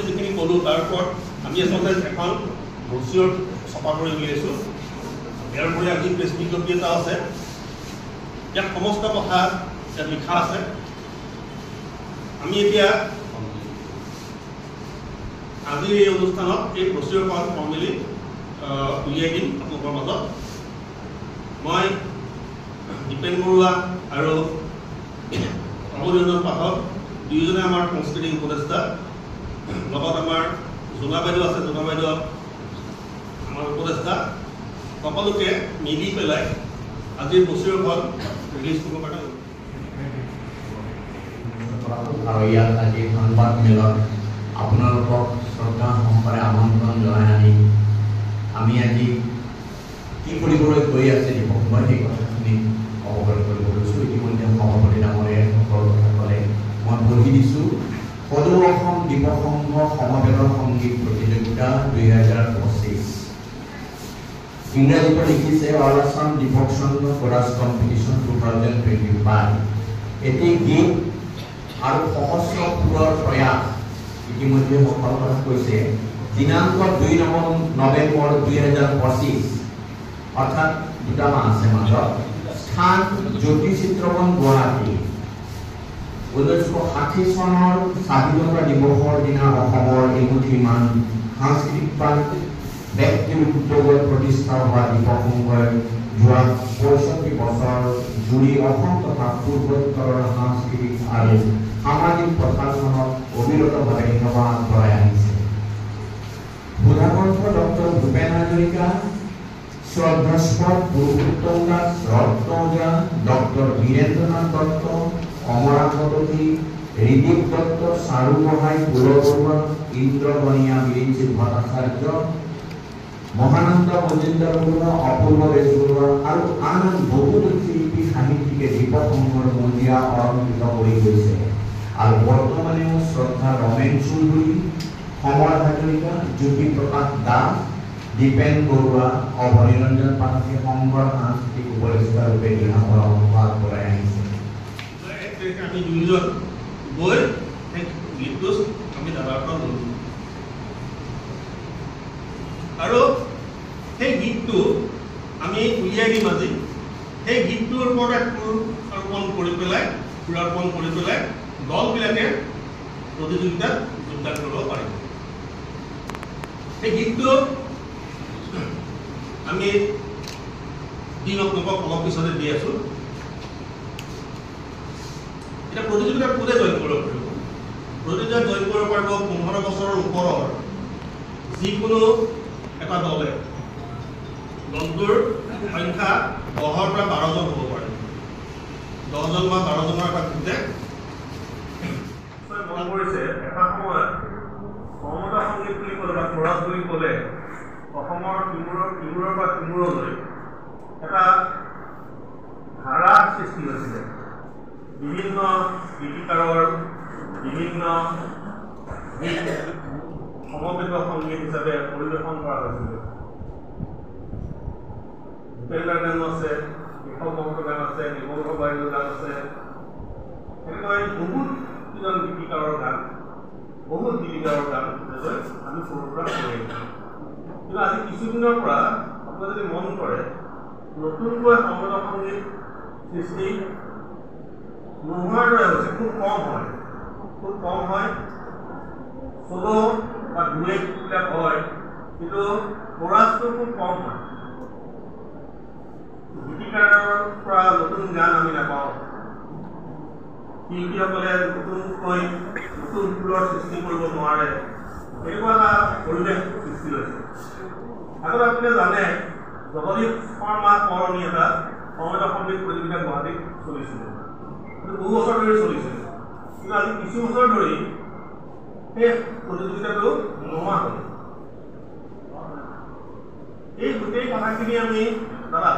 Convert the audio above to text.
যিখিনি ক'লো তাৰ ওপৰত আমি আচলতে এখন ব্ৰচিয়ৰ ছপা কৰি উলিয়াইছোঁ। ইয়াৰ উপৰি আজি প্ৰেছ বিজ্ঞপ্তি এটা আছে, ইয়াত সমস্ত কথা ইয়াত লিখা আছে। আমি এতিয়া আজিৰ এই অনুষ্ঠানত এই ব্ৰচিয়ৰখন ফৰ্মেলি উলিয়াই দিম আপোনালোকৰ মাজত। মই দীপেন বৰুৱা আৰু অমৰৰঞ্জন পাঠক দুয়োজনে আমাৰ সাংস্কৃতিক উপদেষ্টা, লগত আমাৰ জোনা বাইদেউ আছে, জোনা বাইদেউ আমাৰ উপদেষ্টা, সকলোকে মিলি পেলাই আজিৰ ব্ৰচিয়ৰখন ৰিলিজ কৰিব কাৰণে আৰু ইয়াত আজি সংবাদ মেলত আপোনালোকক শ্ৰদ্ধা সহকাৰে আমন্ত্ৰণ জনাই আনি আমি আজি কি কৰিবলৈ গৈ আছে দিৱস মই সেই কথাখিনি অৱগত কৰিব লৈছোঁ। ইতিমধ্যে সভাপতি ডাঙৰীয়াই সকলো কথা ক'লে। মই বহি দিছোঁ সদৌ অসম দিৱস সংঘ সমবেত সংগীত প্ৰতিযোগিতা 2025। ইংৰাজীত লিখিছে অল আছাম দিৱস সংঘ কোৰাছ কম্পিটিশ্যন 2025। এটি গীত আৰু সহস্ৰ সুৰৰ প্ৰয়াস ইতিমধ্যে সকলো কথা কৈছে। দিনাংক 2 নৱেম্বৰ 2025, অৰ্থাৎ দুটা মাহ আছে মাজত। স্থান জ্যোতি চিত্ৰবন গুৱাহাটী। 1960 চনৰ স্বাধীনতা দিৱসৰ দিনা অসমৰ এমুঠিমান সাংস্কৃতিক ব্যক্তিৰ উদ্যোগত প্ৰতিষ্ঠা হোৱা দিৱস সংঘই যোৱা 65 বছৰ জুৰি অসম তথা পূৰ্বোত্তৰৰ সাংস্কৃতিক আৰু সামাজিক প্ৰথাখনত অবিৰতভাৱে সেৱা আগবঢ়াই আহিছে। বুধাকণ্ঠ ডক্টৰ ভূপেন হাজৰিকা, শ্ৰদ্ধাস্পদ পুৰুষোত্তম দাস, ৰত্ন ওজা, ডক্টৰ বীৰেন্দ্ৰনাথ দত্ত, অমৰাৱতী, ঋদিক দত্ত, চাৰু গোহাঁই, পুৰ বৰুৱা, ইন্দ্ৰগণীয়া, বিৰিঞ্চিত ভট্টাচাৰ্য, মহানন্দ মজুমদাৰ বৰুৱা, অপূৰ্ব বেজবৰুৱা আৰু আন বহুতো শিল্পী সাহিত্যিকে দিৱস সংঘৰ মজিয়া অলংকৃত কৰি গৈছে। আৰু বৰ্তমানেও শ্ৰদ্ধা ৰমেন চৌধুৰী, সমৰ হাজৰিকা, জ্যোতি প্ৰকাশ দাস, দীপেন বৰুৱা, অভয়ৰঞ্জন পাঠকে সংঘৰ সাংস্কৃতিক উপদেষ্টা ৰূপে দিহা পৰামৰ্শ আগবঢ়াই আহিছে। আমি দুইজন গৈ গীতটো আমি দাদাৰ পৰা ল'লোঁ আৰু সেই গীতটো আমি উলিয়াই দিম আজি। সেই গীতটোৰ ওপৰতে সুৰাৰোপণ কৰি পেলাই দলবিলাকে প্ৰতিযোগিতাত যোগদান কৰিব পাৰিব। সেই গীতটো আমি দিন আপোনালোকক অলপ পিছতে দি আছোঁ। এতিয়া প্ৰতিযোগিতাত কোনে জইন কৰিব পাৰিব? প্ৰতিযোগিতাত জইন কৰিব পাৰিব 15 বছৰৰ ওপৰৰ যিকোনো এটা দলে। দলটোৰ সংখ্যা 10ৰ পৰা 12জন হ'ব পাৰে। 10জন বা 12জনৰ এটা গোটে মন কৰিছে। এটা সময়ত সমতা সংগীত বুলি ক'লে বা কোৰাছ বুলি ক'লে অসমৰ ইমূৰৰ পৰা সিমূৰলৈ এটা ধাৰা সৃষ্টি হৈছিলে। বিভিন্ন গীতিকাৰৰ বিভিন্ন গীত সমবেত সংগীত হিচাপে পৰিৱেশন কৰা হৈছিল। ভূপেন্দ্ৰ গান আছে, কেশৱ মহন্তৰ গান আছে, নিৰ্মল বাইদেউৰ গান আছে, এনেকৈ বহুত কেইজন গীতিকাৰৰ গান, বহুত গীতিকাৰৰ গান আমি সৰুৰ পৰা কৰি আহিছোঁ। কিন্তু আজি কিছুদিনৰ পৰা আপুনি যদি মন কৰে নতুনকৈ সমবেত সংগীত সৃষ্টি নোহোৱাৰ দৰে হৈছে। খুব কম হয়। চলো বা ডুৱেটবিলাক হয়, কিন্তু কোৰাছটো খুব কম হয়। গীতিকাৰৰ পৰা নতুন গান আমি নাপাওঁ। শিল্পীসকলে নতুন সুৰৰ সৃষ্টি কৰিব নোৱাৰে। এনেকুৱা এটা পৰিৱেশ সৃষ্টি হৈছে। আগতে আপুনি জানে জগদীশ শৰ্মা কৰণী এটা সমবেত সংগীত প্ৰতিযোগিতা গুৱাহাটীত চলিছিলে। বহু বছৰ ধৰি চলিছিল। কিন্তু আজি কিছু বছৰ ধৰি সেই প্ৰতিযোগিতাটো নোহোৱা হ'ল। এই গোটেই কথাখিনি আমি দাদা